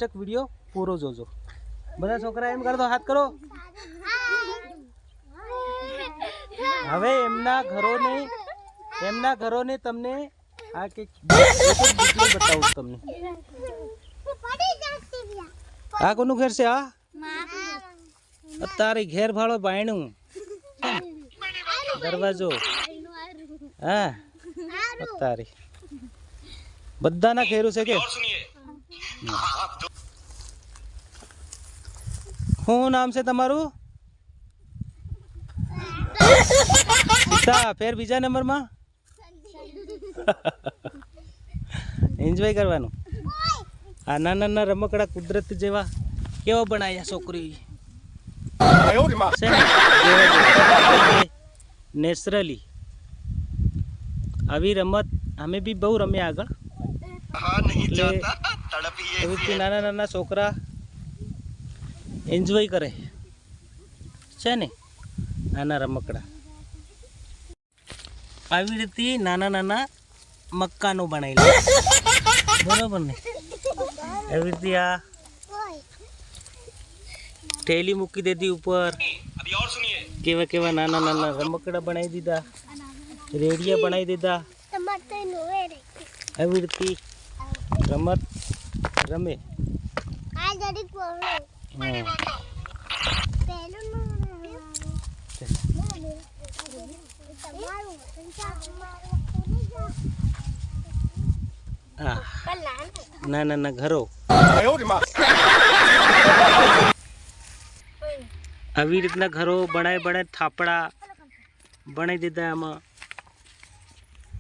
તક વિડીયો પૂરો જોજો. બધા છોકરા એમ કરતો હાથ કરો. હવે એમના ઘરોને તમને આ કે બતાવું તમને. આ કોનું ઘર છે? આ તારી ઘેર ભાડો બાયણું દરવાજો. હા તારી બધાના ઘેરું છે કે શું નામ છે તમારું? સીતા. ફેર બીજા નંબરમાં એન્જોય કરવાનું. આ નાના નાના રમકડા કુદરત જેવા કેવા બનાવ્યા છોકરી નેચરલી. આવી રમત અમે બી બહુ રમ્યા આગળ. એવી નાના નાના છોકરા એન્જોય કરે છે ને નાના રમકડા. આવી રીતે નાના નાના મકાનો બનાવેલા બરોબર ને. એવી રીતે આ થેલી મૂકી દીધી ઉપર. કેવા કેવા નાના નાના રમકડા બનાવી દીધા, રેડિયા બનાવી દીધા. આવી રીતે રમત રમે. નાના નાના ઘરો આવી રીતના ઘરો બનાવી થાપડા બનાવી દીધા. આમાં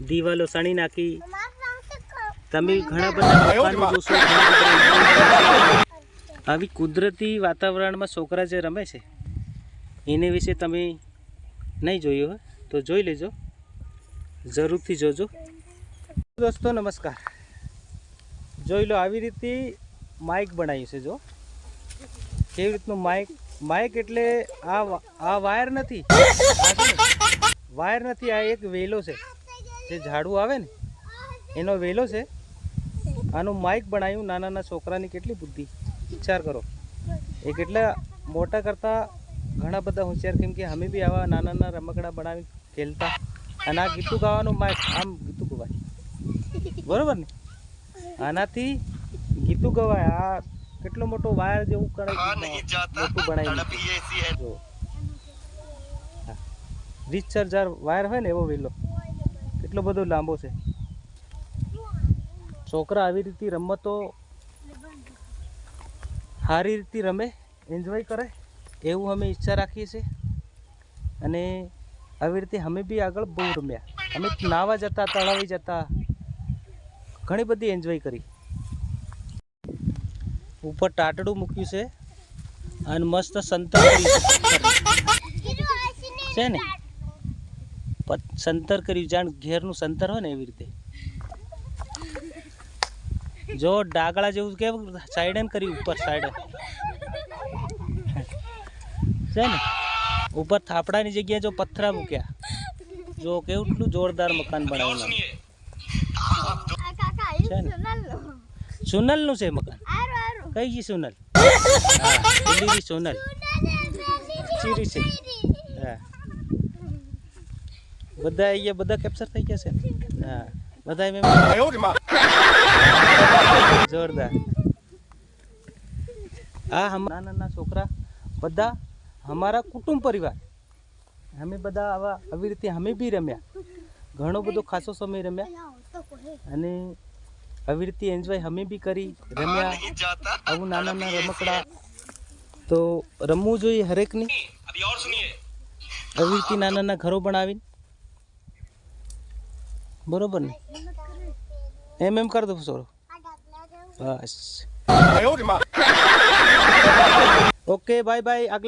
દિવાલો સણી નાખી. તમે ઘણા બધા જોશો. આવી કુદરતી વાતાવરણમાં છોકરા જે રમે છે એને વિશે તમે નહીં જોયું હોય તો જોઈ લેજો, જરૂરથી જોજો. દોસ્તો નમસ્કાર. જોઈ લો આવી રીતે માઇક બનાવ્યું છે. જો કેવી રીતનું માઇક એટલે આ વાયર નથી, આ એક વેલો છે. જે ઝાડુ આવે ને એનો વેલો છે. આનું માઇક બનાવ્યું. નાના નાના છોકરાની કેટલી બુદ્ધિ વિચાર કરો. એ કેટલા મોટા કરતાં ઘણા બધા હોશિયાર. કેમ કે અમે બી આવા નાના નાના રમકડા બનાવી ખેલતા. અને આ ગીતું ગાવાનું માઇક આમ ગીતું ગવાય બરોબર ને. આનાથી ગીતું ગવાય. આ કેટલો મોટો વાયર જેવું કરે મોટું બનાવી. રિચાર્જર વાયર હોય ને એવો વેલો કેટલો બધો લાંબો છે. છોકરા આવી રીતે રમતો સારી રીતે રમે, એન્જોય કરે એવું અમે ઈચ્છા રાખીએ છીએ. અને આવી રીતે અમે બી આગળ બહુ રમ્યા. અમે નાવા જતા, તળાવી જતા, ઘણી બધી એન્જોય કરી. ઉપર ટાટડું મૂક્યું છે અને મસ્ત સંતર છે ને. સંતર કર્યું જાણ ઘેરનું સંતર હોય ને એવી રીતે. જો ડાગળા જેવું કેવું સાઈડન કર્યું ઉપર સાઈડન છે ને. ઉપર થાપડાની જગ્યાએ જો પથરા મૂક્યા. જો કેટલું જોરદાર મકાન બનાવેલું છે ને. સોનલનું છે મકાન. કઈ ગઈ સોનલ? હા સોનલ ચીરી છે. હા બધા અહીંયા બધા કેપ્ચર થઈ ગયા છે ને. હા બધા જોરદાર. આ નાના નાના છોકરા બધા અમારા કુટુંબ પરિવાર. અમે બધા આવી રીતે અમે બી રમ્યા. ઘણો બધો ખાસો સમય રમ્યા અને આવી રીતે એન્જોય અમે બી કરી રમ્યા. આવું નાના નાના રમકડા તો રમવું જોઈએ હરેકની. આવી રીતે નાના નાના ઘરો બનાવીને બરોબર ને. એમ કર દો સોરો. બસ ઓકે બાય બાય.